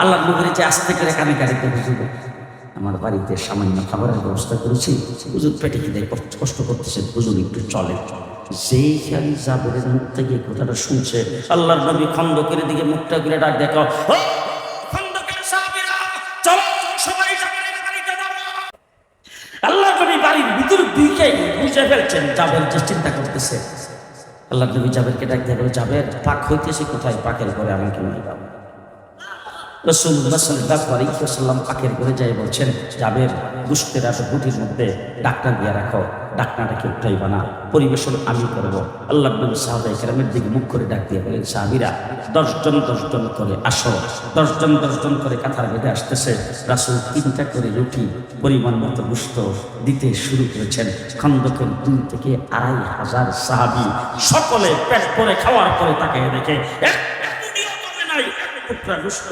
আল্লাহ নবীর যে আস্তে করে কানে কাড়িতে বুঝবে আমার বাড়িতে সামান্য খাবারের ব্যবস্থা করেছি, হুজুর পেটে খিদে কষ্ট করতেছে, হুজুর একটু চলে। যেই খালি জাবেরের মুখ থেকে কথাটা শুনছে, আল্লাহর নবী খন্দকের দিকে মুখটা ঘুরে ডাক দেখো, আল্লাহ নবী বাড়ির ভিতর বুঝে ফেলছেন জাবের যে চিন্তা করতেছে। আল্লাহ নবী জাবেরকে ডাক দিয়ে বলে, জাবের পাক হইতেছে কোথায়? পাকের পরে আমাকে নিয়ে যাবো। রাসূলুল্লাহ সাল্লাল্লাহু আলাইহি ওয়াসাল্লাম পাকের করে যায় বলছেন, জাবের দুষ্টের এত গুটির মধ্যে ডাকনা দিয়ে রাখো, ডাকনাটাকে উঠাইবা না, পরিবেশন আমি করবো। আল্লাহ নবী সাহাবায়ে কেরামের দিকে মুখ করে ডাক দিয়ে বলেন, সাহাবীরা 10 জন করে আসো। 10 জন করে কাতার বেঁধে আসতেছে। রাসূল 3টা করে রুটি পরিমাণ মতো গোশত দিতে শুরু করেছেন। খন্দকের 2 থেকে 2,500 সাহাবী সকলে পেট ভরে খাওয়ার পরে তাকে দেখে এক টুকরা গোশত